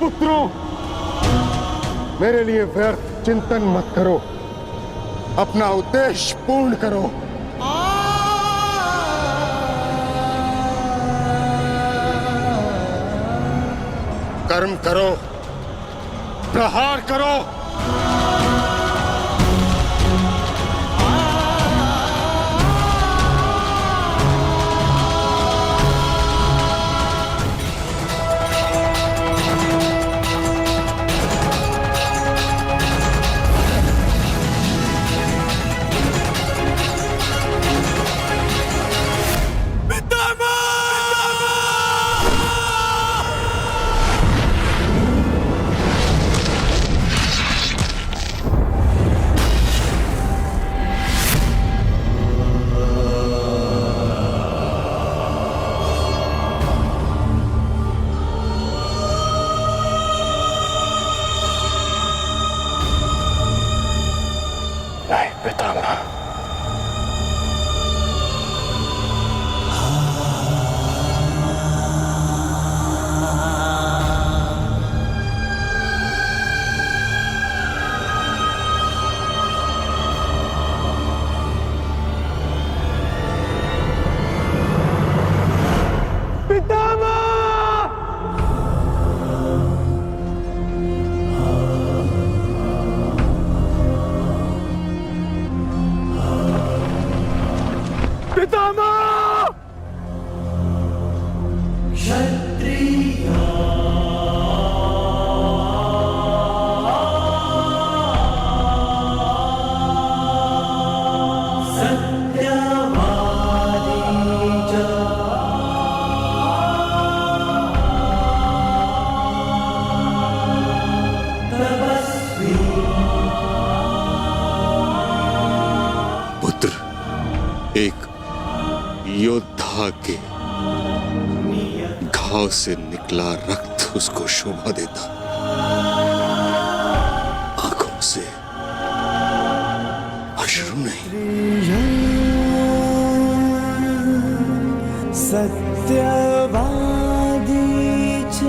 पुत्रों, मेरे लिए व्यर्थ चिंतन मत करो, अपना उद्देश्य पूर्ण करो। कर्म करो, प्रहार करो। पितामह, एक योद्धा के घाव से निकला रक्त उसको शोभा देता, आंखों से अश्रु नहीं। सत्यवादी च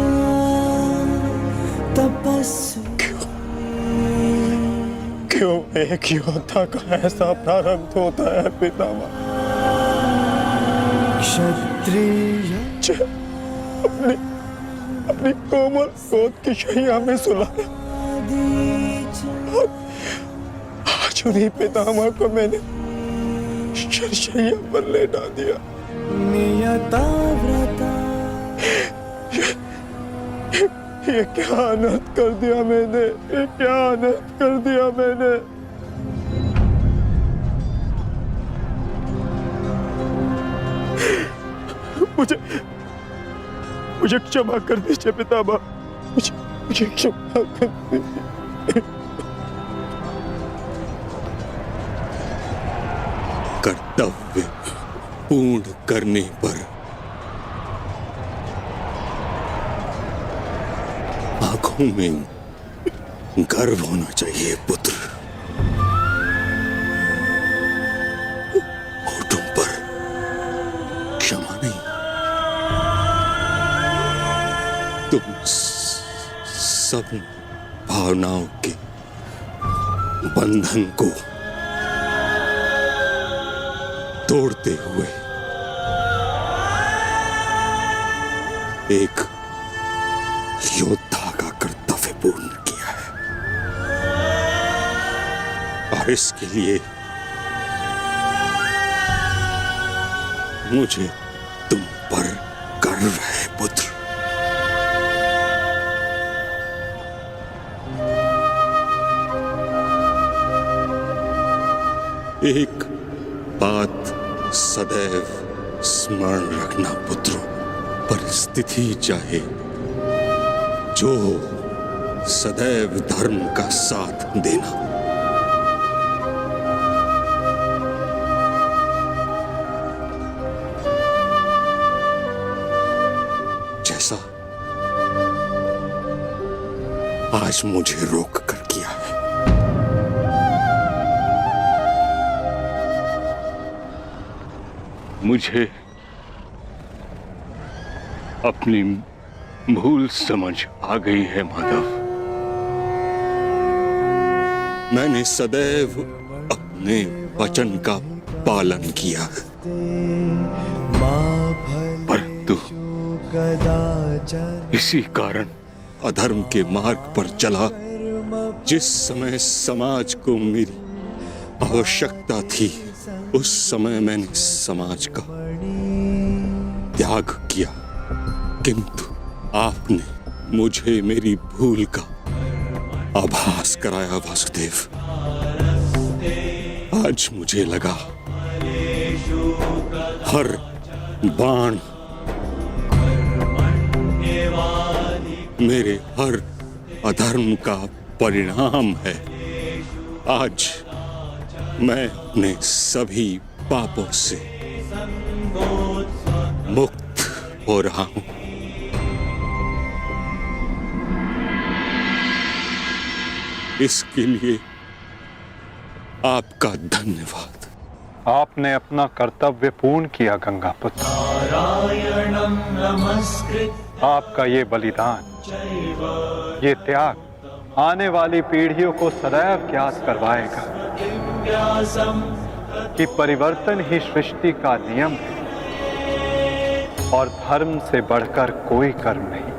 तपस्वी। क्यों एक योद्धा का ऐसा प्रारंभ होता है पितामह? क्षत्रिय अपनी कोमल गोद की शैया में सुलाया। आज उन्हीं पितामह को मैंने शैया पर लेटा दिया। नियता व्रता। ये क्या अनर्थ कर दिया मैंने, ये क्या अनर्थ कर दिया मैंने। मुझे क्षमा कर दीजिए पितामह, मुझे क्षमा कर दीजिए। कर्तव्य पूर्ण करने पर आंखों में गर्व होना चाहिए पुत्र, होठों पर क्षमा नहीं। तुम सब भावनाओं के बंधन को तोड़ते हुए एक योद्धा का कर्तव्य पूर्ण किया है, और इसके लिए मुझे तुम पर गर्व है पुत्र। एक बात सदैव स्मरण रखना पुत्रों, परिस्थिति चाहे जो सदैव धर्म का साथ देना। जैसा आज मुझे रोक कर किया है। मुझे अपनी भूल समझ आ गई है माधव। मैंने सदैव अपने वचन का पालन किया, परंतु इसी कारण अधर्म के मार्ग पर चला। जिस समय समाज को मेरी आवश्यकता थी, उस समय मैंने समाज का त्याग किया, किंतु आपने मुझे मेरी भूल का आभास कराया वासुदेव। आज मुझे लगा हर बाण मेरे हर अधर्म का परिणाम है। आज मैं अपने सभी पापों से मुक्त हो रहा हूं। इसके लिए आपका धन्यवाद। आपने अपना कर्तव्य पूर्ण किया गंगापुत्र। आपका ये बलिदान, ये त्याग आने वाली पीढ़ियों को सदैव ज्ञात करवाएगा कि परिवर्तन ही सृष्टि का नियम है और धर्म से बढ़कर कोई कर्म नहीं।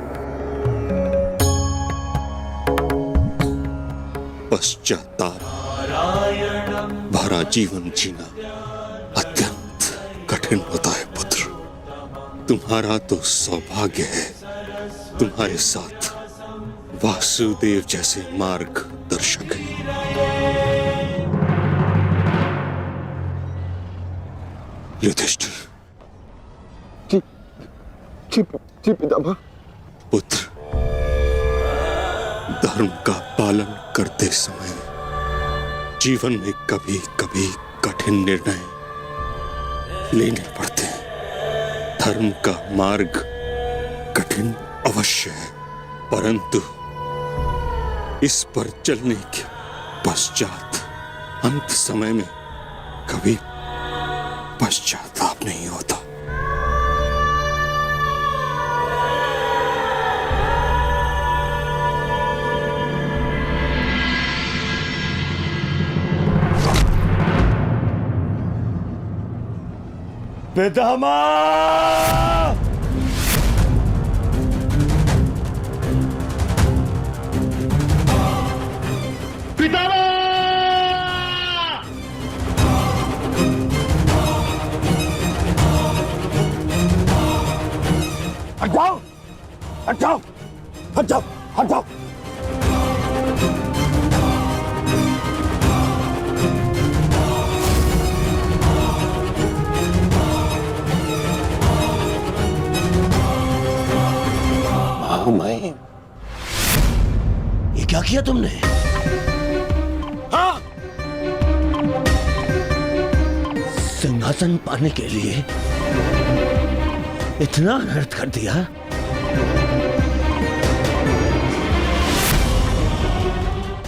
पश्चाताप भरा जीवन जीना अत्यंत कठिन होता है पुत्र। तुम्हारा तो सौभाग्य है, तुम्हारे साथ वासुदेव जैसे मार्गदर्शक हैं। युधिष्ठिर। जी पितामह। पुत्र, धर्म का पालन करते समय जीवन में कभी कभी कठिन निर्णय लेने पड़ते हैं। धर्म का मार्ग कठिन अवश्य है, परंतु इस पर चलने के पश्चात अंत समय में कभी पश्चाताप नहीं होता। पितामह! हट जाओ! हट जाओ! हट जाओ! हट जाओ! मैं ये क्या किया तुमने? हाँ? सिंहासन पाने के लिए इतना अनर्थ कर दिया?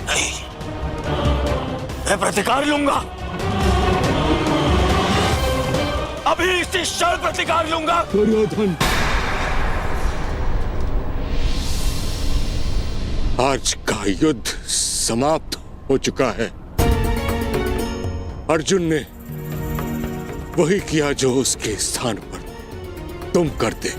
नहीं, मैं प्रतिकार लूंगा। अभी इसी क्षण प्रतिकार लूंगा। दुर्योधन, आज का युद्ध समाप्त हो चुका है। अर्जुन ने वही किया जो उसके स्थान पर तुम करते।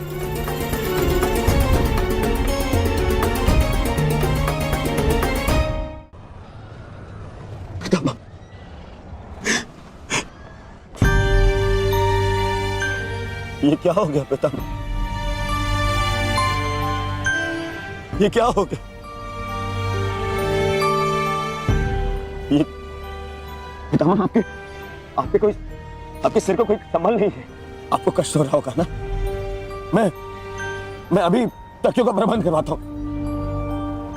पितामह, ये क्या हो गया पितामह? ये क्या हो गया? ये पितामह, आपके सिर को कोई संभल नहीं है। आपको कष्ट हो रहा होगा ना? मैं अभी तकियों का प्रबंध करवाता हूं।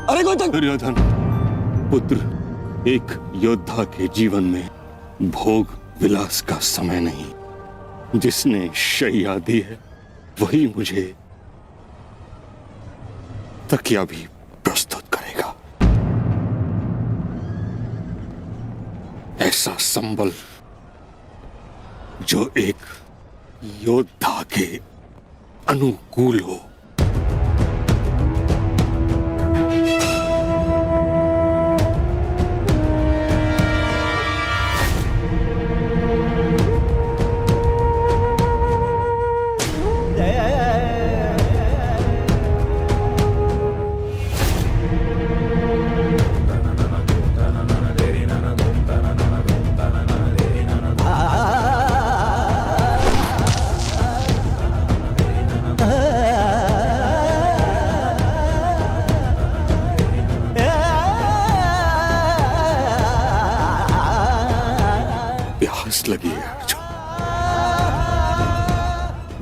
अरे कोई तक... दुर्योधन पुत्र, एक योद्धा के जीवन में भोग विलास का समय नहीं। जिसने शैया दी है वही मुझे तकिया भी प्रस्तुत करेगा। ऐसा संबल जो एक योद्धा के अनुकूल हो।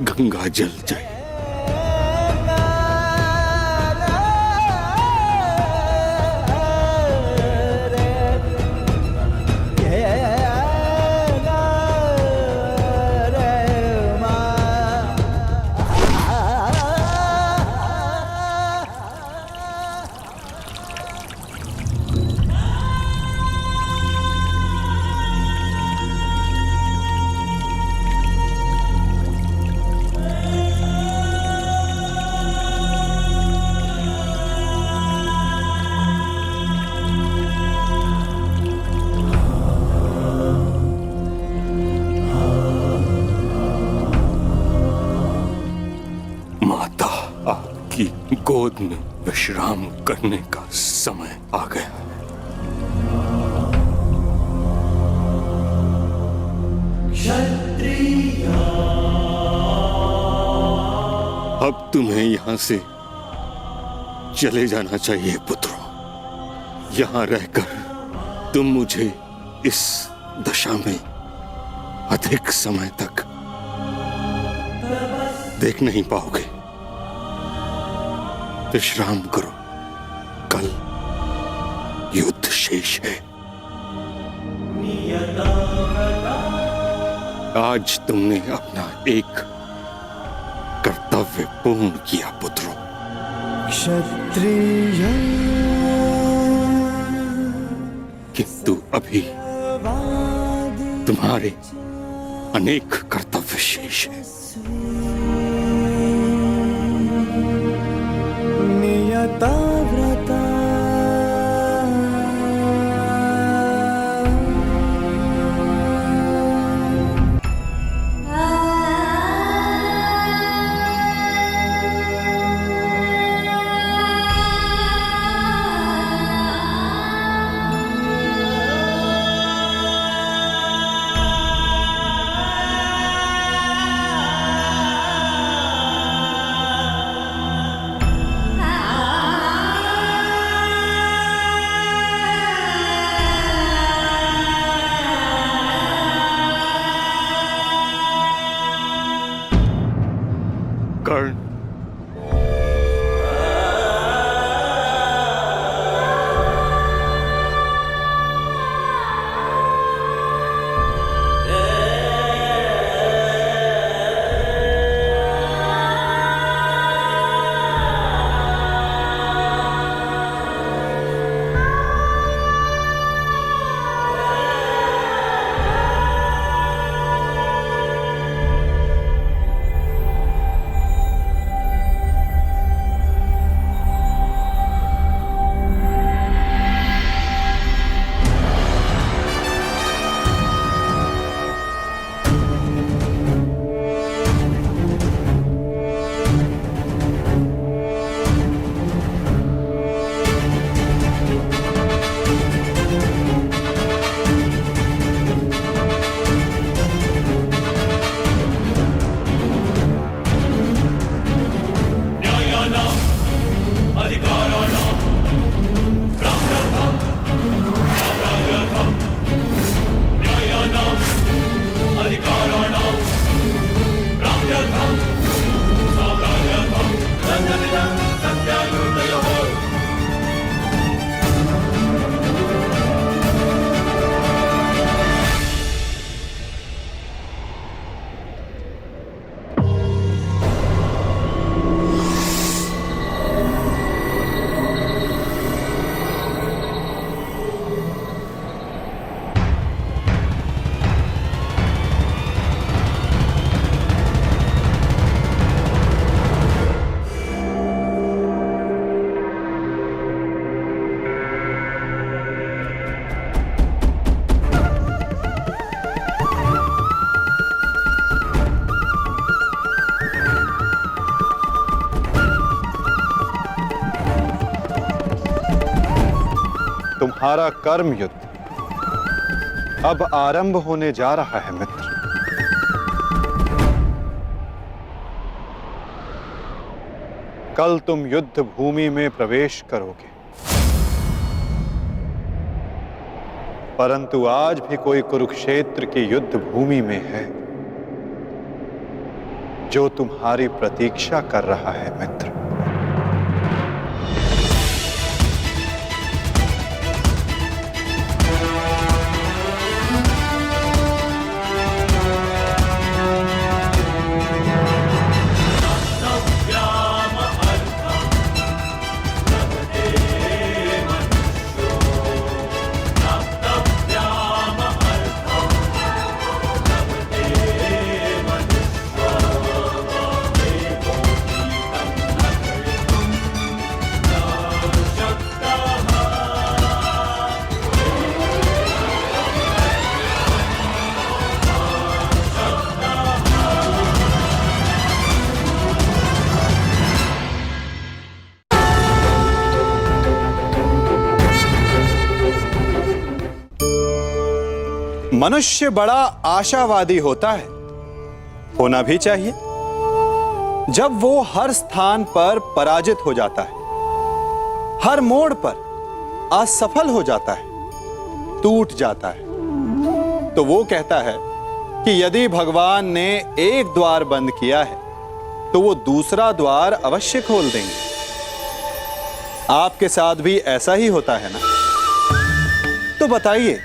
गंगा जल जाए। गोद में विश्राम करने का समय आ गया है। अब तुम्हें यहां से चले जाना चाहिए पुत्रों। यहां रहकर तुम मुझे इस दशा में अधिक समय तक देख नहीं पाओगे। विश्राम करो, कल युद्ध शेष है। आज तुमने अपना एक कर्तव्य पूर्ण किया पुत्रों। क्षत्रिय किंतु अभी तुम्हारे अनेक कर्तव्य शेष हैं। नियता व्रता कर्ण, तुम्हारा कर्म युद्ध अब आरंभ होने जा रहा है मित्र। कल तुम युद्ध भूमि में प्रवेश करोगे, परंतु आज भी कोई कुरुक्षेत्र की युद्ध भूमि में है। जो तुम्हारी प्रतीक्षा कर रहा है मित्र। मनुष्य बड़ा आशावादी होता है, होना भी चाहिए। जब वो हर स्थान पर पराजित हो जाता है, हर मोड़ पर असफल हो जाता है, टूट जाता है, तो वो कहता है कि यदि भगवान ने एक द्वार बंद किया है तो वो दूसरा द्वार अवश्य खोल देंगे। आपके साथ भी ऐसा ही होता है ना? तो बताइए,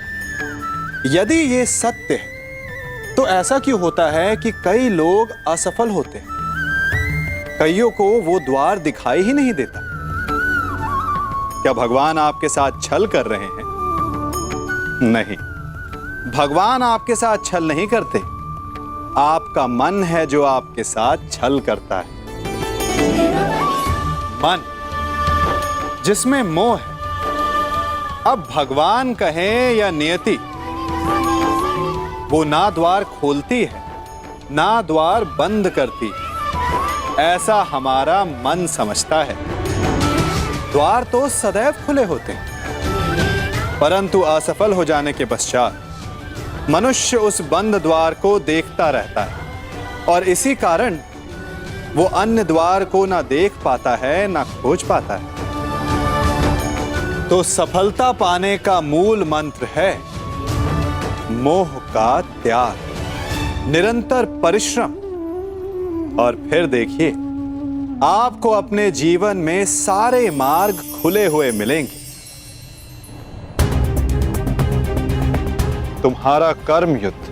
यदि ये सत्य है तो ऐसा क्यों होता है कि कई लोग असफल होते हैं, कईयों को वो द्वार दिखाई ही नहीं देता? क्या भगवान आपके साथ छल कर रहे हैं? नहीं, भगवान आपके साथ छल नहीं करते। आपका मन है जो आपके साथ छल करता है। मन जिसमें मोह है। अब भगवान कहें या नियति, वो ना द्वार खोलती है ना द्वार बंद करती, ऐसा हमारा मन समझता है। द्वार तो सदैव खुले होते हैं, परंतु असफल हो जाने के पश्चात मनुष्य उस बंद द्वार को देखता रहता है और इसी कारण वो अन्य द्वार को ना देख पाता है ना खोज पाता है। तो सफलता पाने का मूल मंत्र है मोह का त्याग, निरंतर परिश्रम, और फिर देखिए आपको अपने जीवन में सारे मार्ग खुले हुए मिलेंगे। तुम्हारा कर्म युद्ध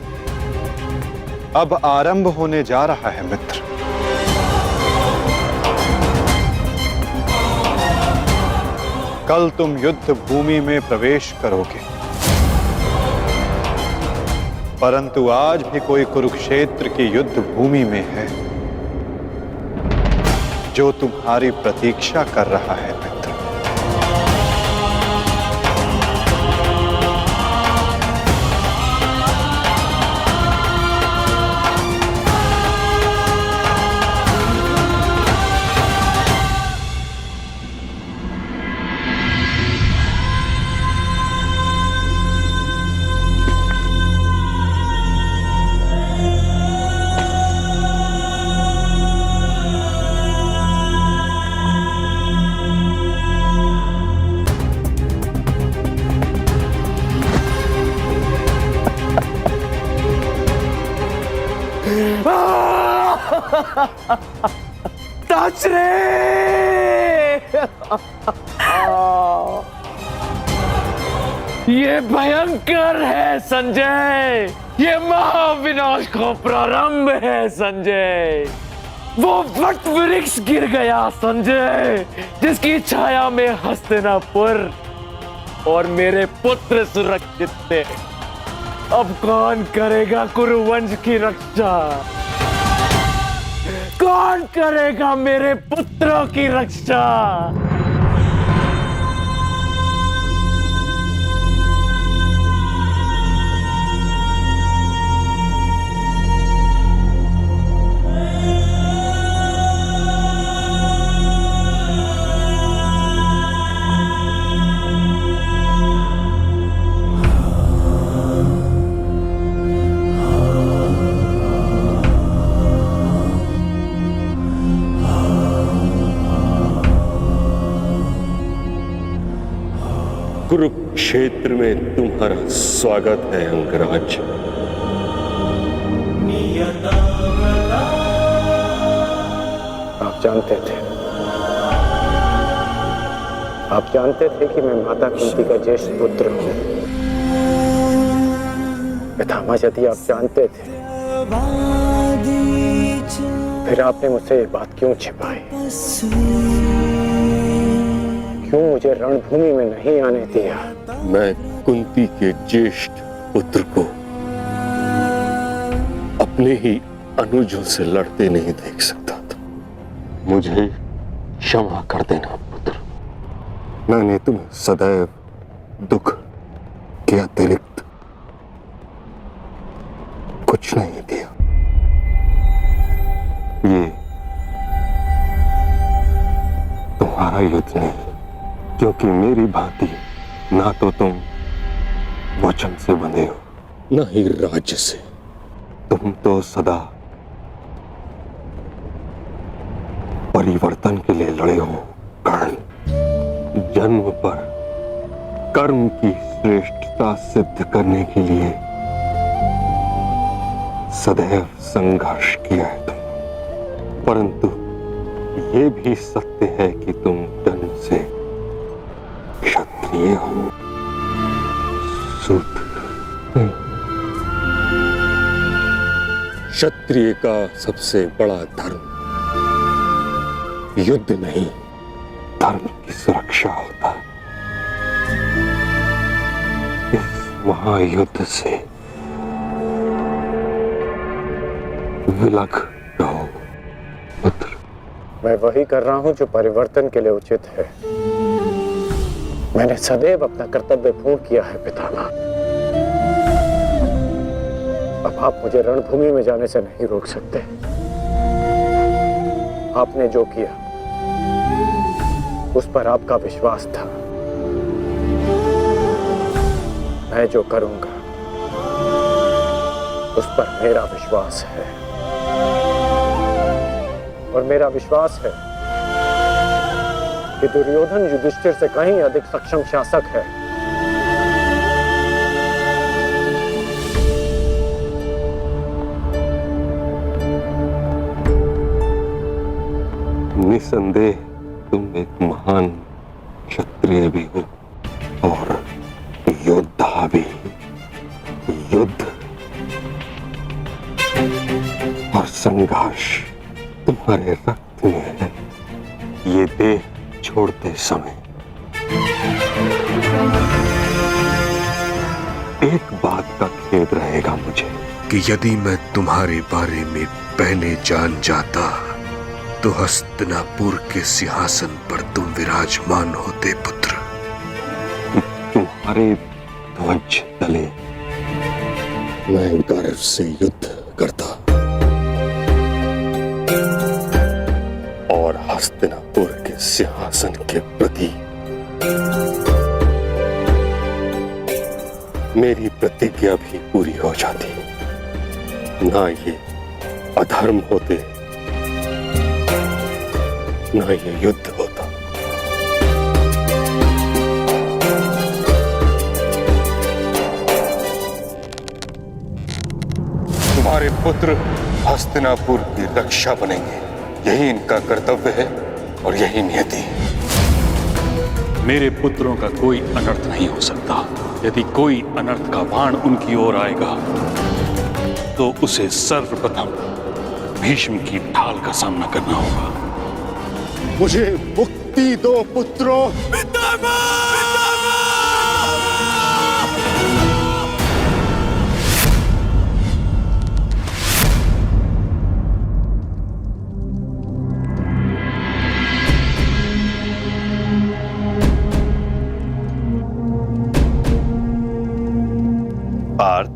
अब आरंभ होने जा रहा है मित्र। कल तुम युद्ध भूमि में प्रवेश करोगे, परंतु आज भी कोई कुरुक्षेत्र की युद्ध भूमि में है जो तुम्हारी प्रतीक्षा कर रहा है मित्र। टच रे! ये भयंकर है संजय, ये महाविनाश का प्रारंभ है संजय। वो वट वृक्ष गिर गया संजय, जिसकी छाया में हस्तिनापुर और मेरे पुत्र सुरक्षित थे। अब कौन करेगा कुरुवंश की रक्षा? कौन करेगा मेरे पुत्रों की रक्षा? कुरुक्षेत्र में तुम्हारा स्वागत है अंगराज। जानते थे। आप जानते थे कि मैं माता कुंती का ज्येष्ठ पुत्र हूं। पितामह, यदि आप जानते थे फिर आपने मुझसे ये बात क्यों छिपाई? क्यों मुझे रणभूमि में नहीं आने दिया? मैं कुंती के ज्येष्ठ पुत्र को अपने ही अनुजों से लड़ते नहीं देख सकता था। मुझे क्षमा कर देना पुत्र। मैंने तुम्हें सदैव दुख के अतिरिक्त कुछ नहीं दिया। ये तुम्हारा युद्ध नहीं, क्योंकि मेरी भांति ना तो तुम वचन से बंधे हो, ना ही राज्य से। तुम तो सदा परिवर्तन के लिए लड़े हो कर्ण। जन्म पर कर्म की श्रेष्ठता सिद्ध करने के लिए सदैव संघर्ष किया है तुम। परंतु ये भी सत्य है कि तुम जन्म से क्षत्रिय हो, शूद्र। क्षत्रिय का सबसे बड़ा धर्म युद्ध नहीं, धर्म की सुरक्षा होता है। इस महायुद्ध से विलग रहो पुत्र। मैं वही कर रहा हूं जो परिवर्तन के लिए उचित है। मैंने सदैव अपना कर्तव्य पूर्ण किया है पितामह। अब आप मुझे रणभूमि में जाने से नहीं रोक सकते। आपने जो किया उस पर आपका विश्वास था। मैं जो करूंगा उस पर मेरा विश्वास है, और मेरा विश्वास है कि दुर्योधन युधिष्ठिर से कहीं अधिक सक्षम शासक है। निसंदेह तुम एक महान क्षत्रिय भी हो और योद्धा भी। युद्ध और संघर्ष तुम्हारे रक्त में है। ये देह छोड़ते समय एक बात का खेद रहेगा मुझे कि यदि मैं तुम्हारे बारे में पहले जान जाता तो हस्तिनापुर के सिंहासन पर तुम विराजमान होते पुत्र। तुम्हारे ध्वज तले मैं गर्व से युद्ध करता और हस्तिनापुर के सिंहासन के प्रति मेरी प्रतिज्ञा भी पूरी हो जाती। ना ये अधर्म होते, ना ये युद्ध होता। तुम्हारे पुत्र हस्तिनापुर की रक्षा बनेंगे, यही इनका कर्तव्य है और यही नियति है। मेरे पुत्रों का कोई अनर्थ नहीं हो सकता। यदि कोई अनर्थ का बाण उनकी ओर आएगा तो उसे सर्वप्रथम भीष्म की ढाल का सामना करना होगा। मुझे मुक्ति दो पुत्रों। पार्थ,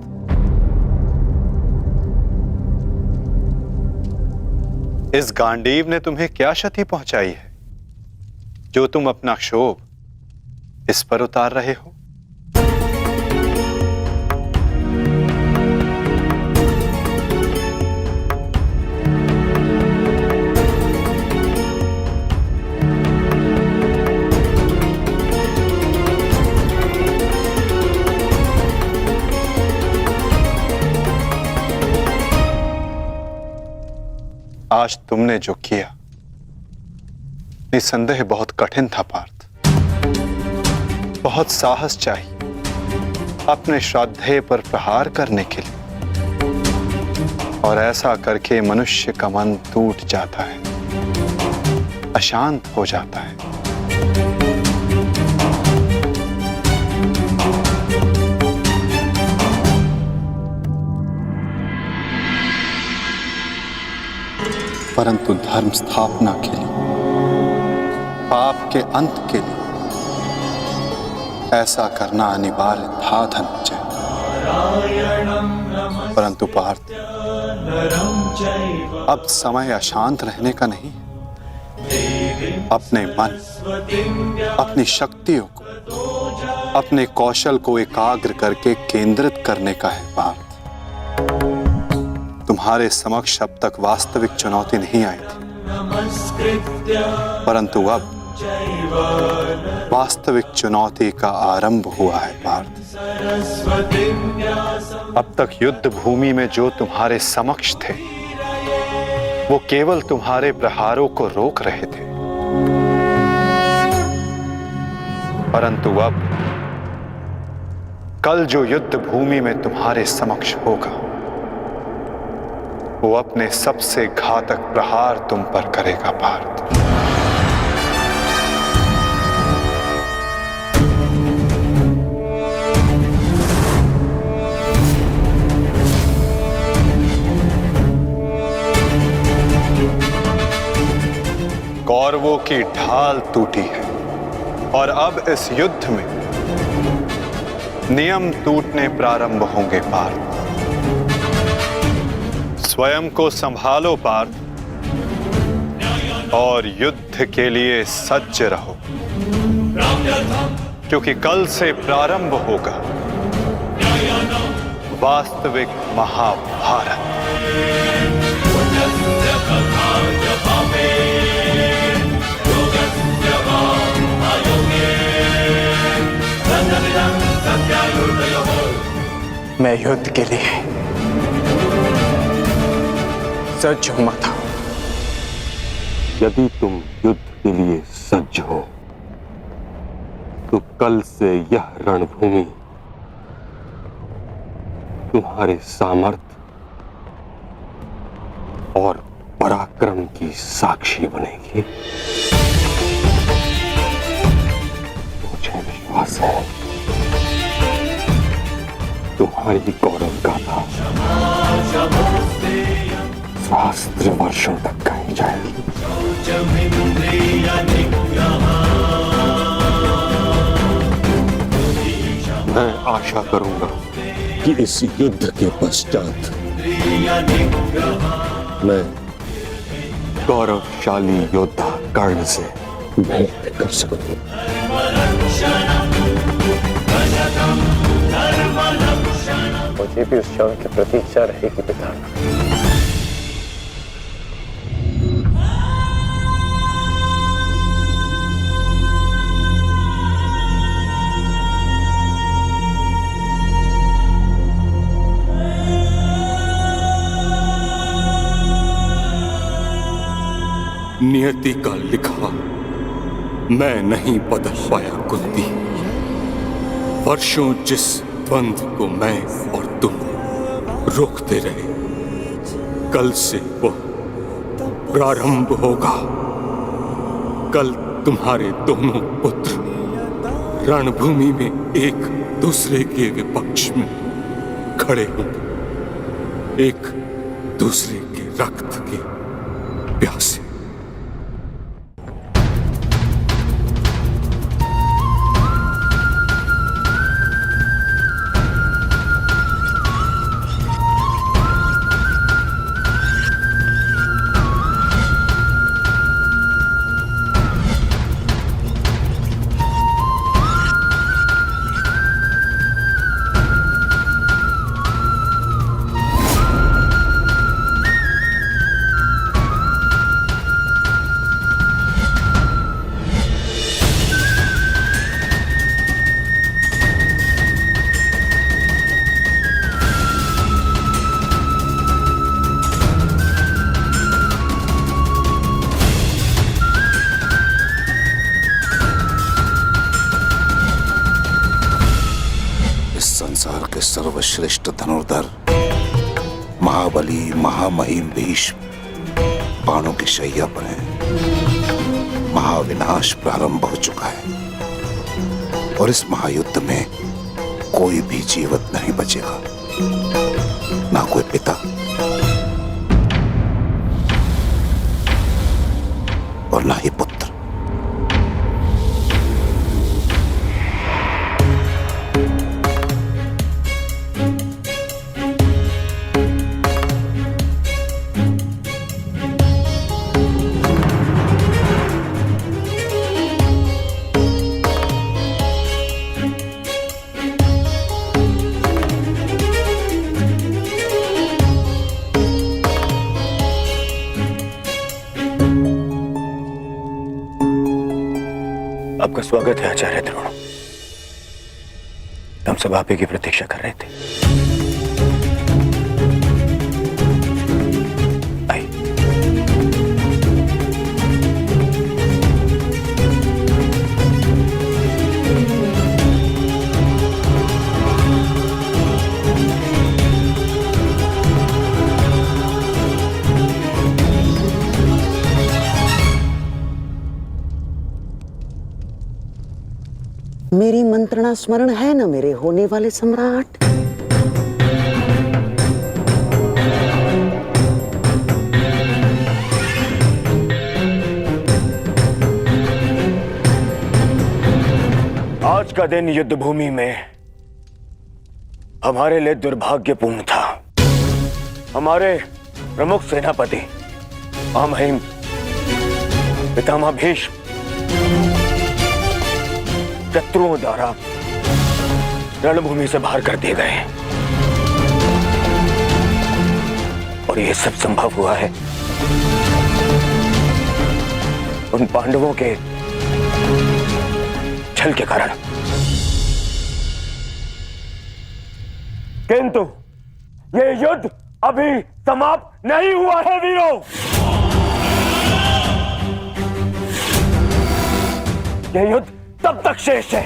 इस गांडीव ने तुम्हें क्या क्षति पहुंचाई है जो तुम अपना क्षोभ इस पर उतार रहे हो? आज तुमने जो किया निस्संदेह बहुत कठिन था पार्थ। बहुत साहस चाहिए अपने श्राद्धेय पर प्रहार करने के लिए, और ऐसा करके मनुष्य का मन टूट जाता है, अशांत हो जाता है। परंतु धर्म स्थापना के लिए, पाप के अंत के लिए ऐसा करना अनिवार्य था धनंजय। परंतु पार्थ, अब समय अशांत रहने का नहीं, अपने मन, अपनी शक्तियों को, अपने कौशल को एकाग्र करके केंद्रित करने का है पार्थ। तुम्हारे समक्ष अब तक वास्तविक चुनौती नहीं आई थी, परंतु अब वास्तविक चुनौती का आरंभ हुआ है पार्थ। अब तक युद्ध भूमि में जो तुम्हारे समक्ष थे, वो केवल तुम्हारे प्रहारों को रोक रहे थे, परंतु अब कल जो युद्ध भूमि में तुम्हारे समक्ष होगा, वो अपने सबसे घातक प्रहार तुम पर करेगा पार्थ। कौरवों की ढाल टूटी है, और अब इस युद्ध में नियम टूटने प्रारंभ होंगे पार्थ। स्वयं को संभालो पार्थ, और युद्ध के लिए सज्ज रहो, क्योंकि कल से प्रारंभ होगा वास्तविक महाभारत। मैं युद्ध के लिए सज्ज हूं माता। यदि तुम युद्ध के लिए सज्ज हो, तो कल से यह रणभूमि तुम्हारे सामर्थ्य और पराक्रम की साक्षी बनेगी। मुझे विश्वास है तुम्हारी गौरव गाथा सहस्त्र वर्षों तक कही जाएगी। मैं आशा करूंगा कि इस युद्ध के पश्चात मैं गौरवशाली योद्धा कर्ण से भेंट कर सकूं। मुझे भी उस क्षण की प्रतीक्षा रहेगी पिता। नियति का लिखा मैं नहीं बदल पाया कुंती। वर्षों जिस द्वंद को मैं और तुम रोकते रहे, कल से वो प्रारंभ होगा। कल तुम्हारे दोनों पुत्र रणभूमि में एक दूसरे के विपक्ष में खड़े होंगे, एक दूसरे के रक्त के प्यासे। के सर्वश्रेष्ठ धनुर्धर महाबली महामहिम भीष्म बाणों की शैया पर हैं। महाविनाश प्रारंभ हो चुका है और इस महायुद्ध में कोई भी जीवित नहीं बचेगा, ना कोई पिता और ना ही पुत्र। आपका स्वागत है आचार्य द्रोण। हम सब आप ही की प्रतीक्षा कर रहे थे। आइए। मेरी मंत्रणा स्मरण है न मेरे होने वाले सम्राट? आज का दिन युद्ध भूमि में हमारे लिए दुर्भाग्यपूर्ण था। हमारे प्रमुख सेनापति महामहिम पितामह भीष्म शत्रुओं द्वारा रणभूमि से बाहर कर दिए गए और यह सब संभव हुआ है उन पांडवों के छल के कारण। किंतु यह युद्ध अभी समाप्त नहीं हुआ है वीरों। यह युद्ध तब तक शेष है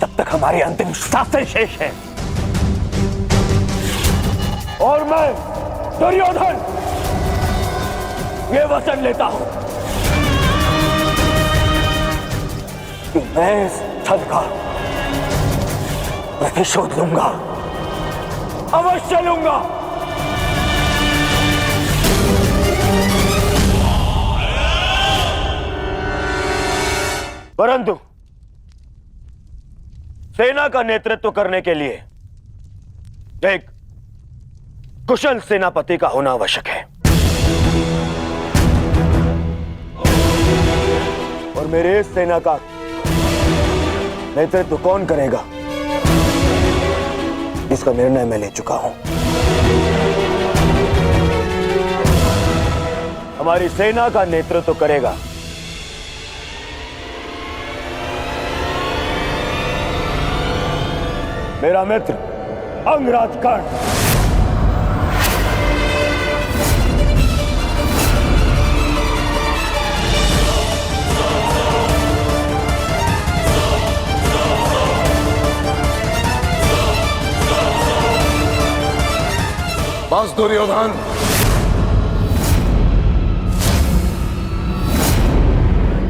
तब तक हमारी अंतिम सांसें शेष है। और मैं दुर्योधन ये वचन लेता हूं कि मैं इस छल का प्रतिशोध लूंगा, अवश्य लूंगा। परंतु सेना का नेतृत्व करने के लिए एक कुशल सेनापति का होना आवश्यक है और मेरे इस सेना का नेतृत्व कौन करेगा इसका निर्णय मैं ले चुका हूं। हमारी सेना का नेतृत्व करेगा मेरा मित्र अंगराज कर्ण। बस दुर्योधन,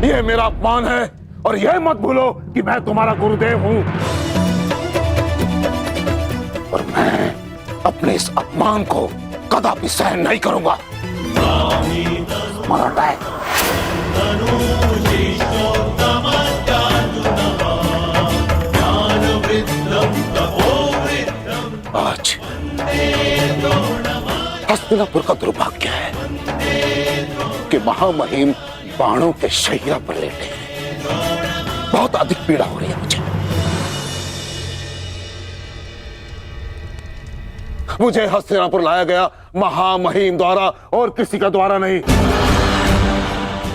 ये मेरा अपमान है और यह मत भूलो कि मैं तुम्हारा गुरुदेव हूं और मैं अपने इस अपमान को कदापि सहन नहीं करूंगा। मराठा है। आज हस्तिनापुर का दुर्भाग्य है कि महामहिम बाणों के शैया पर लेटे हैं। बहुत अधिक पीड़ा हो रही है मुझे हस्तिनापुर लाया गया महामहिम द्वारा और किसी का द्वारा नहीं।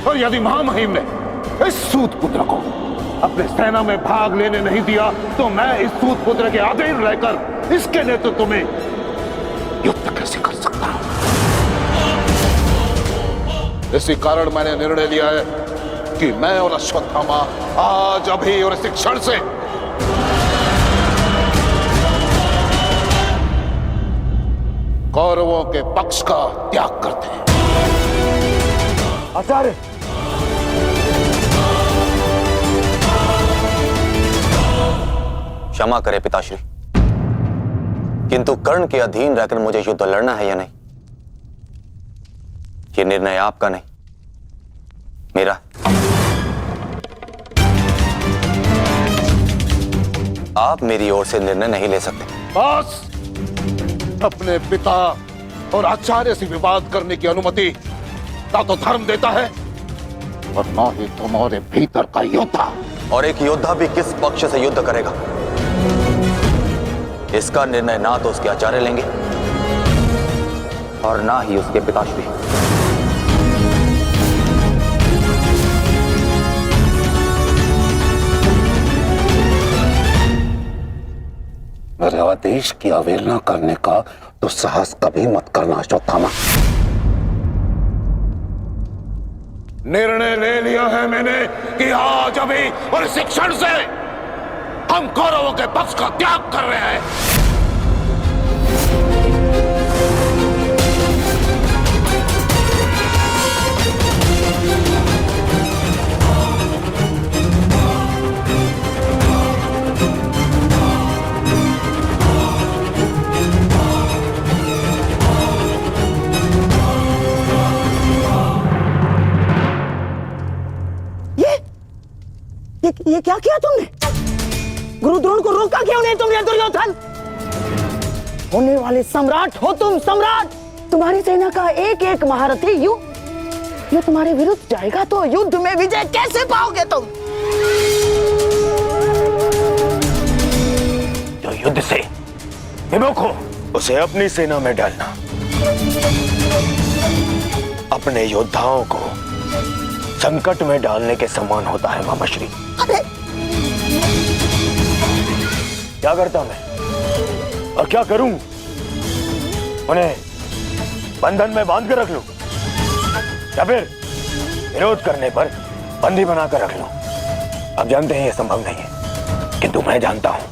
और यदि महामहिम ने इस सूत पुत्र को अपने सेना में भाग लेने नहीं दिया तो मैं इस सूत पुत्र के अधीन रहकर इसके नेतृत्व में युद्ध कैसे कर सकता हूं। इसी कारण मैंने निर्णय लिया है कि मैं और अश्वत्थामा आज अभी और इस क्षण से कौरवों के पक्ष का त्याग करते हैं। आचार्य, क्षमा करे पिताश्री, किंतु कर्ण के अधीन रहकर मुझे युद्ध लड़ना है या नहीं, ये निर्णय आपका नहीं, मेरा। आप मेरी ओर से निर्णय नहीं ले सकते। बस, अपने पिता और आचार्य से विवाद करने की अनुमति ना तो धर्म देता है और ना ही तुम्हारे भीतर का योद्धा। और एक योद्धा भी किस पक्ष से युद्ध करेगा, इसका निर्णय ना तो उसके आचार्य लेंगे और ना ही उसके पिताश्री। मेरे आदेश की अवहेलना करने का दुस्साहस कभी मत करना अश्वत्थामा। निर्णय ले लिया है मैंने कि आज अभी और इस क्षण से हम कौरवों के पक्ष का त्याग कर रहे हैं। ये क्या किया तुमने? गुरु द्रोण को रोका क्यों नहीं तुमने दुर्योधन? होने वाले सम्राट हो तुम, सम्राट। तुम्हारी सेना का एक एक महारथी ये तुम्हारे विरुद्ध जाएगा तो युद्ध में विजय कैसे पाओगे तुम? जो युद्ध से विमुख हो उसे अपनी सेना में डालना अपने योद्धाओं को संकट में डालने के समान होता है मामाश्री। क्या करता मैं और क्या करूं? उन्हें बंधन में बांध कर रख लूं या फिर विरोध करने पर बंदी बनाकर रख लूं? आप जानते हैं यह संभव नहीं है, किंतु मैं जानता हूं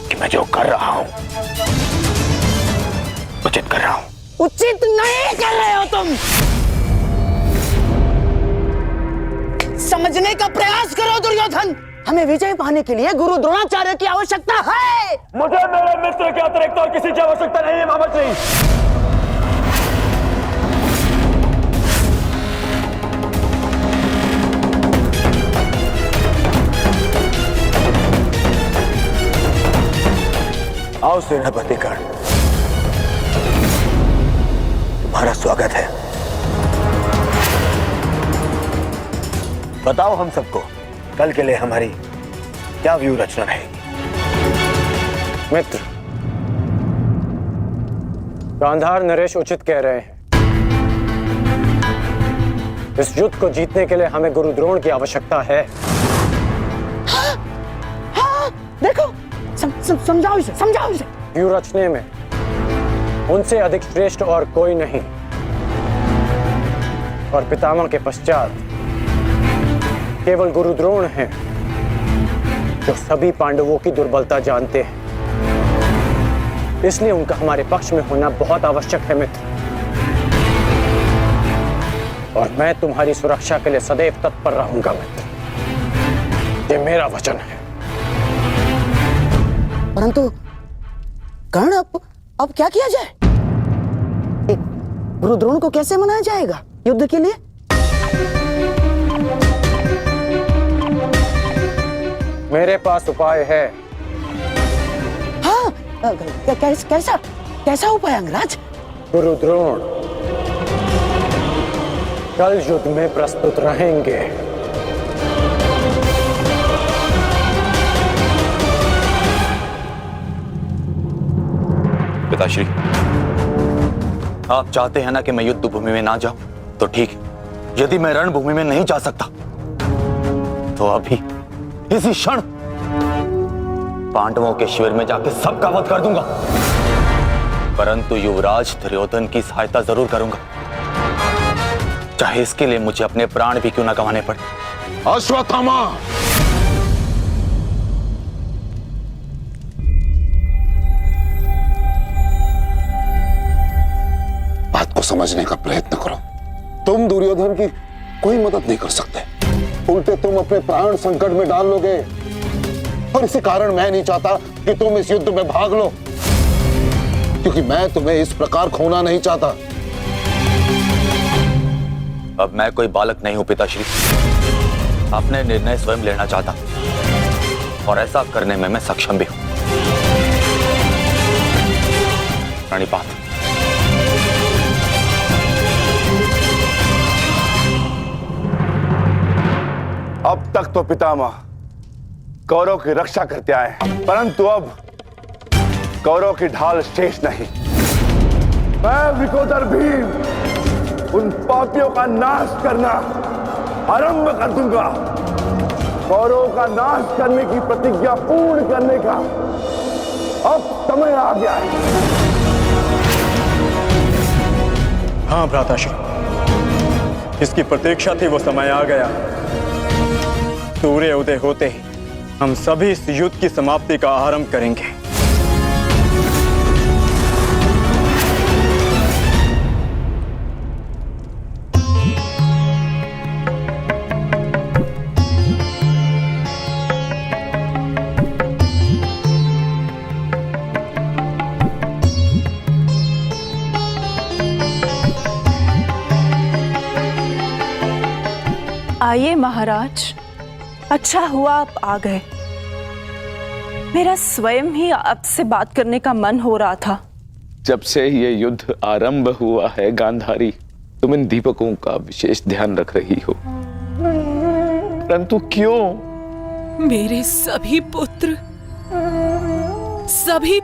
कि मैं जो कर रहा हूं उचित कर रहा हूं। उचित नहीं कर रहे हो तुम। समझने का प्रयास करो दुर्योधन। हमें विजय पाने के लिए गुरु द्रोणाचार्य की आवश्यकता है। मुझे मेरे मित्र के अतिरिक्त और किसी की आवश्यकता नहीं है मामाश्री। आओ सेनापति कर्ण, तुम्हारा स्वागत है। बताओ हम सबको कल के लिए हमारी क्या व्यू रचना रहेगी? मित्र, गांधार नरेश उचित कह रहे हैं। इस युद्ध को जीतने के लिए हमें गुरु द्रोण की आवश्यकता है। हाँ, देखो, समझाओ इसे, समझाओ इसे। व्यू रचने में उनसे अधिक श्रेष्ठ और कोई नहीं, और पितामह के पश्चात केवल गुरु द्रोण हैं जो सभी पांडवों की दुर्बलता जानते हैं। इसलिए उनका हमारे पक्ष में होना बहुत आवश्यक है मित्र। और मैं तुम्हारी सुरक्षा के लिए सदैव तत्पर रहूंगा मित्र, ये मेरा वचन है। परंतु कर्ण, अब क्या किया जाए? गुरु द्रोण को कैसे मनाया जाएगा युद्ध के लिए? मेरे पास उपाय है। हाँ, कैसा उपाय अंगराज? गुरु द्रोण कल युद्ध में प्रस्तुत रहेंगे। पिताश्री, आप चाहते हैं ना कि मैं युद्ध भूमि में ना जाऊं, तो ठीक है। यदि मैं रणभूमि में नहीं जा सकता तो अभी इसी क्षण पांडवों के शिविर में जाकर सबका वध कर दूंगा, परंतु युवराज दुर्योधन की सहायता जरूर करूंगा, चाहे इसके लिए मुझे अपने प्राण भी क्यों ना गंवाने पड़े। अश्वत्थामा, समझने का प्रयत्न करो। तुम दुर्योधन की कोई मदद नहीं कर सकते, उल्टे तुम अपने प्राण संकट में डाल लोगे। और इसी कारण मैं नहीं चाहता कि तुम इस युद्ध में भाग लो, क्योंकि मैं तुम्हें इस प्रकार खोना नहीं चाहता। अब मैं कोई बालक नहीं हूं पिताश्री, अपने निर्णय स्वयं लेना चाहता और ऐसा करने में मैं सक्षम भी हूं। प्रणिपात। अब तक तो पितामह कौरव की रक्षा करते आए हैं, परंतु अब कौरव की ढाल शेष नहीं। मैं विकोदर भीम उन पापियों का नाश करना आरंभ कर दूंगा। कौरव का नाश करने की प्रतिज्ञा पूर्ण करने का अब समय आ गया है। हाँ भ्राताश्री, जिसकी प्रतीक्षा थी वो समय आ गया। सूर्य उदय होते ही हम सभी इस युद्ध की समाप्ति का आरंभ करेंगे। आइए महाराज, अच्छा हुआ आप आ गए। मेरा स्वयं ही आपसे बात करने का मन हो रहा था। जब से ये युद्ध आरंभ हुआ है गांधारी, तुम इन दीपकों का विशेष ध्यान रख रही हो, परंतु क्यों? मेरे सभी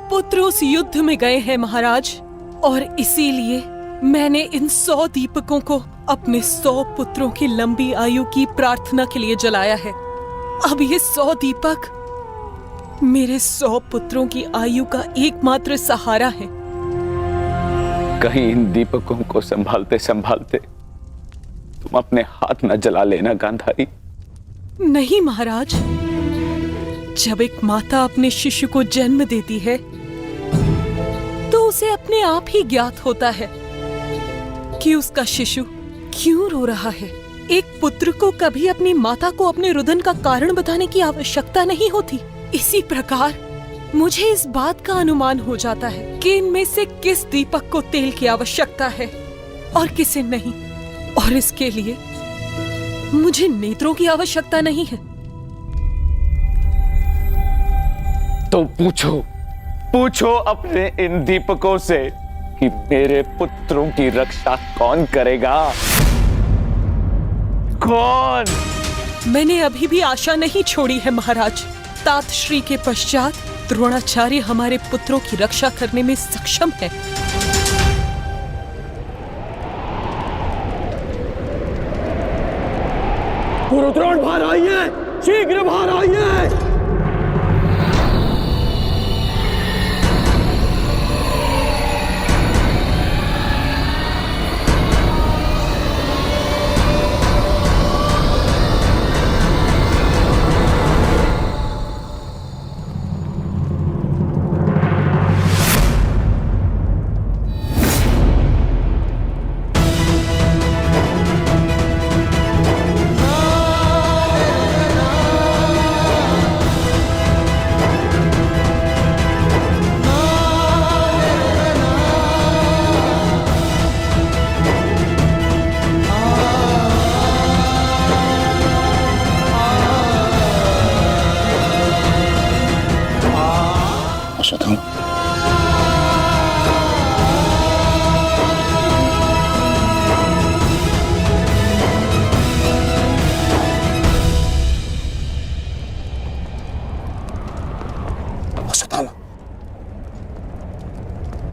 पुत्र उस युद्ध में गए हैं महाराज, और इसीलिए मैंने इन 100 दीपकों को अपने 100 पुत्रों की लंबी आयु की प्रार्थना के लिए जलाया है। अब ये 100 दीपक मेरे 100 पुत्रों की आयु का एकमात्र सहारा है। कहीं इन दीपकों को संभालते संभालते तुम अपने हाथ न जला लेना गांधारी। नहीं महाराज, जब एक माता अपने शिशु को जन्म देती है तो उसे अपने आप ही ज्ञात होता है कि उसका शिशु क्यों रो रहा है। एक पुत्र को कभी अपनी माता को अपने रुदन का कारण बताने की आवश्यकता नहीं होती। इसी प्रकार मुझे इस बात का अनुमान हो जाता है कि इनमें से किस दीपक को तेल की आवश्यकता है और किसे नहीं, और इसके लिए मुझे नेत्रों की आवश्यकता नहीं है। तो पूछो अपने इन दीपकों से कि मेरे पुत्रों की रक्षा कौन करेगा? कौन? मैंने अभी भी आशा नहीं छोड़ी है महाराज। तात श्री के पश्चात द्रोणाचार्य हमारे पुत्रों की रक्षा करने में सक्षम है। गुरुद्रोण बाहर आइए, शीघ्र बाहर आइए।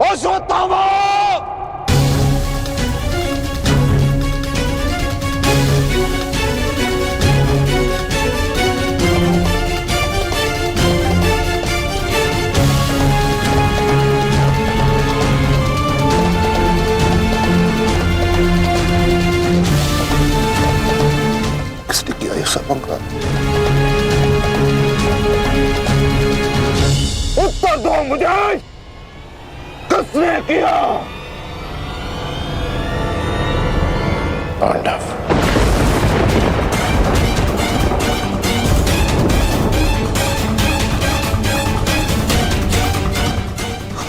अश्वत्थामा! किसने किया ये सब पंगा? उत्तर दो मुझे! किसने किया? पांडव।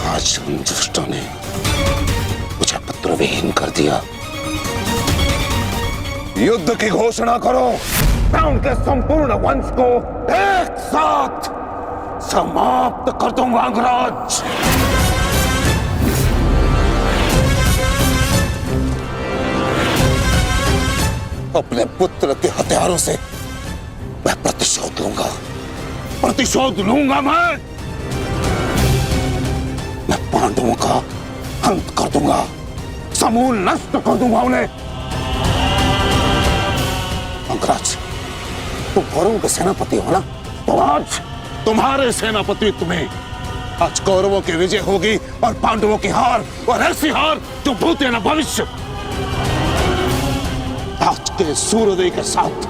आज उन दुष्टों ने मुझे पुत्र विहीन कर दिया। युद्ध की घोषणा करो। मैं उनके संपूर्ण वंश को एक साथ समाप्त कर दूंगा अंगराज। अपने पुत्र के हथियारों से मैं प्रतिशोध लूंगा, प्रतिशोध लूंगा। मैं पांडवों का अंत कर दूंगा, समूल नष्ट कर दूंगा उन्हें। अंगराज, तुम कौरवों के सेनापति हो ना, तो आज तुम्हारे सेनापति तुम्हें आज कौरवों की विजय होगी और पांडवों की हार, और ऐसी हार जो भूत है ना भविष्य। आज के सूर्योदय के साथ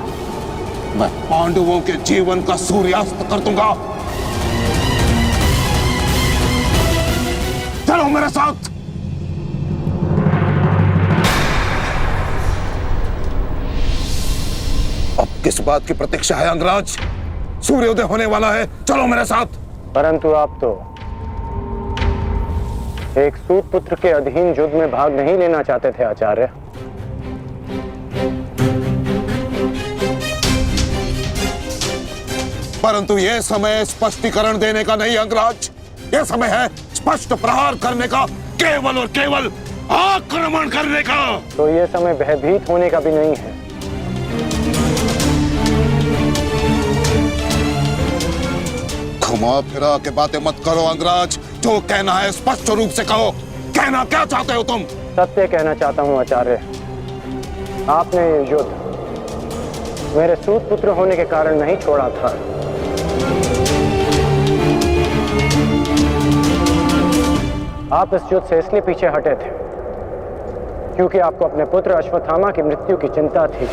मैं पांडवों के जीवन का सूर्यास्त कर दूंगा। चलो मेरे साथ। अब किस बात की प्रतीक्षा है अंगराज? सूर्योदय होने वाला है, चलो मेरे साथ। परंतु आप तो एक सूत पुत्र के अधीन युद्ध में भाग नहीं लेना चाहते थे आचार्य। परंतु यह समय स्पष्टीकरण देने का नहीं अंगराज, यह समय है स्पष्ट प्रहार करने का, केवल और केवल आक्रमण करने का। तो यह समय भयभीत होने का भी नहीं है। घुमा फिरा के बातें मत करो अंगराज, जो कहना है स्पष्ट रूप से कहो। कहना क्या चाहते हो तुम? सत्य कहना चाहता हूं आचार्य। आपने ये युद्ध मेरे सूत पुत्र होने के कारण नहीं छोड़ा था। आप इस युद्ध से इसलिए पीछे हटे थे क्योंकि आपको अपने पुत्र अश्वत्थामा की मृत्यु की चिंता थी।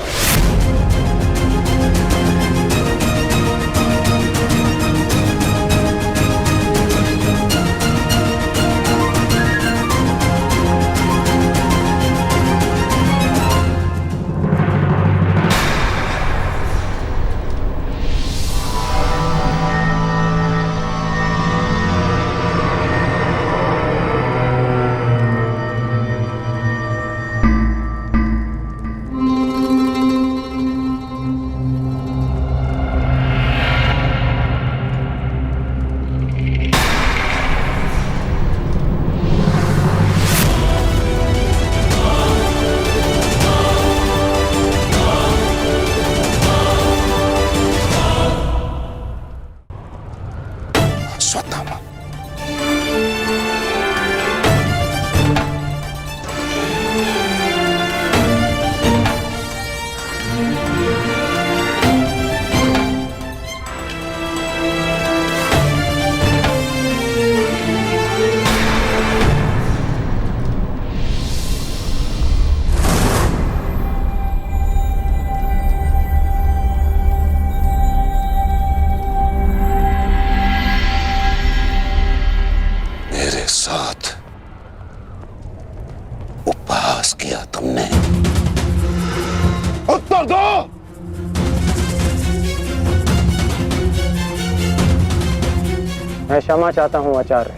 मैं क्षमा चाहता हूं आचार्य,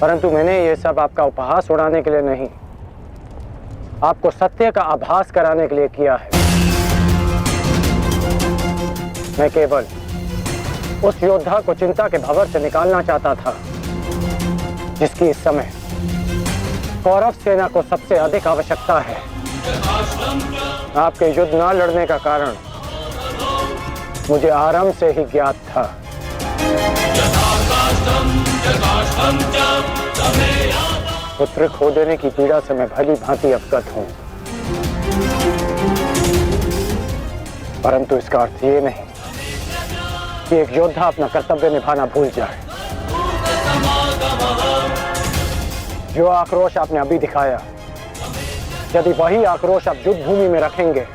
परंतु मैंने ये सब आपका उपहास उड़ाने के लिए नहीं, आपको सत्य का आभास कराने के लिए किया है। मैं केवल उस योद्धा को चिंता के भंवर से निकालना चाहता था जिसकी इस समय कौरव सेना को सबसे अधिक आवश्यकता है। आपके युद्ध न लड़ने का कारण मुझे आरंभ से ही ज्ञात था। पुत्र खो देने की पीड़ा से मैं भली भांति अवगत हूं, परंतु इसका अर्थ ये नहीं कि एक योद्धा अपना कर्तव्य निभाना भूल जाए। जो आक्रोश आपने अभी दिखाया, यदि वही आक्रोश आप युद्ध भूमि में रखेंगे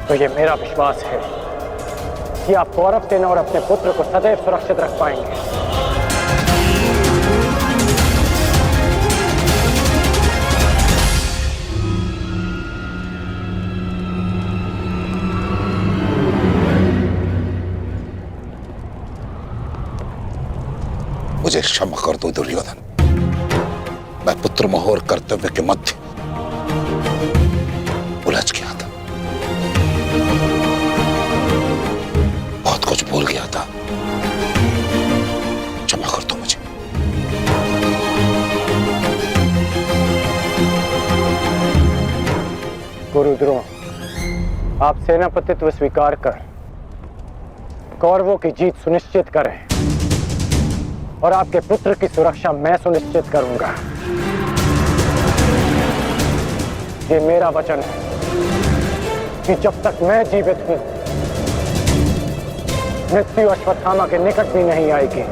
तो ये मेरा विश्वास है कि आप कौरव सेना और अपने पुत्र को सदैव सुरक्षित रख पाएंगे। क्षमा कर दो दुर्योधन। मैं पुत्र मोह और कर्तव्य के मध्य उलझ गया था, बहुत कुछ भूल गया था। क्षमा कर दो मुझे। गुरु द्रोण, आप सेनापतित्व स्वीकार कर कौरवों की जीत सुनिश्चित करें और आपके पुत्र की सुरक्षा मैं सुनिश्चित करूंगा। ये मेरा वचन है कि जब तक मैं जीवित हूं, मृत्यु अश्वत्थामा के निकट भी नहीं आएगी।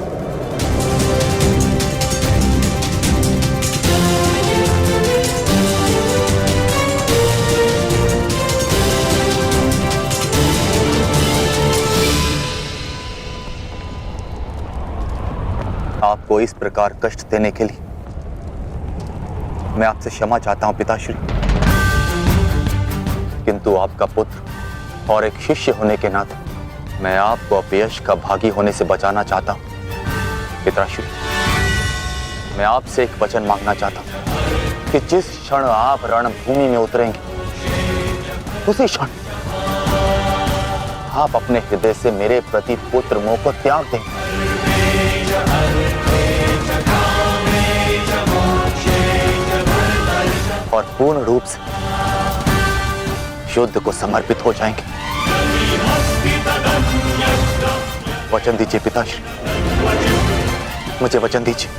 आपको इस प्रकार कष्ट देने के लिए मैं आपसे क्षमा चाहता हूं पिताश्री, किंतु आपका पुत्र और एक शिष्य होने के नाते मैं आपको अपयश का भागी होने से बचाना चाहता हूं। पिताश्री, मैं आपसे एक वचन मांगना चाहता हूं कि जिस क्षण आप रणभूमि में उतरेंगे, उसी क्षण आप अपने हृदय से मेरे प्रति पुत्र मोह को त्याग दें और पूर्ण रूप से युद्ध को समर्पित हो जाएंगे। वचन दीजिए पिताश्री, मुझे वचन दीजिए।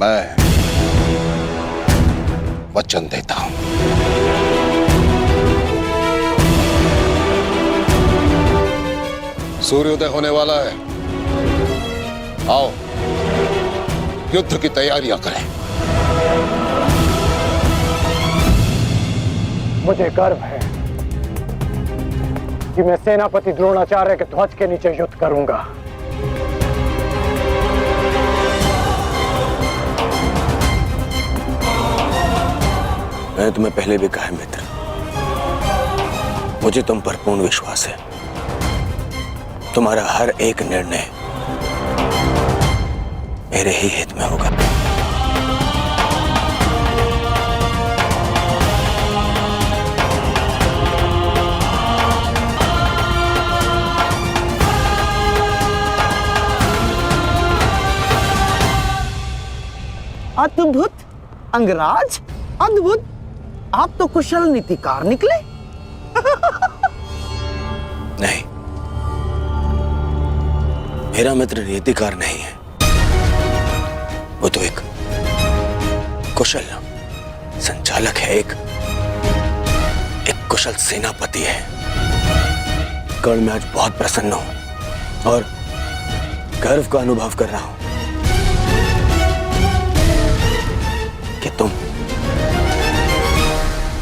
मैं वचन देता हूं। सूर्योदय होने वाला है, आओ युद्ध की तैयारियां करें। मुझे गर्व है कि मैं सेनापति द्रोणाचार्य के ध्वज के नीचे युद्ध करूंगा। मैंने तुम्हें पहले भी कहा है मित्र, मुझे तुम पर पूर्ण विश्वास है। तुम्हारा हर एक निर्णय मेरे ही हित में होगा। अद्भुत अंगराज, अद्भुत। आप तो कुशल नीतिकार निकले। नहीं, मेरा मित्र नीतिकार नहीं है, वो तो एक कुशल संचालक है, एक कुशल सेनापति है। कर्ण, मैं आज बहुत प्रसन्न हूं और गर्व का अनुभव कर रहा हूं कि तुम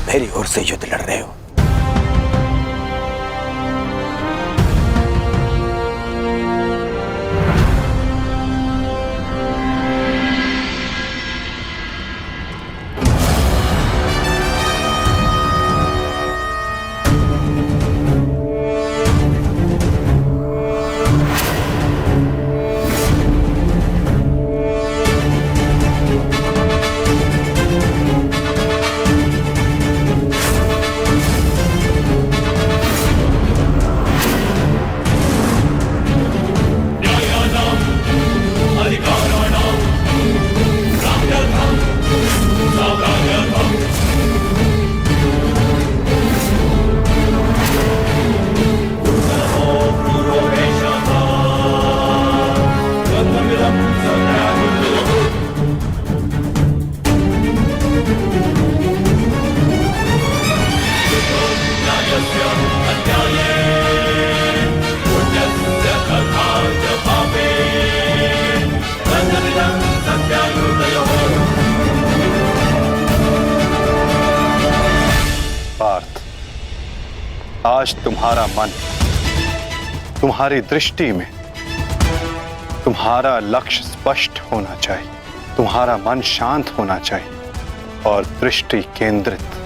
मेरी ओर से युद्ध लड़ रहे हो। आज तुम्हारा मन, तुम्हारी दृष्टि में तुम्हारा लक्ष्य स्पष्ट होना चाहिए, तुम्हारा मन शांत होना चाहिए और दृष्टि केंद्रित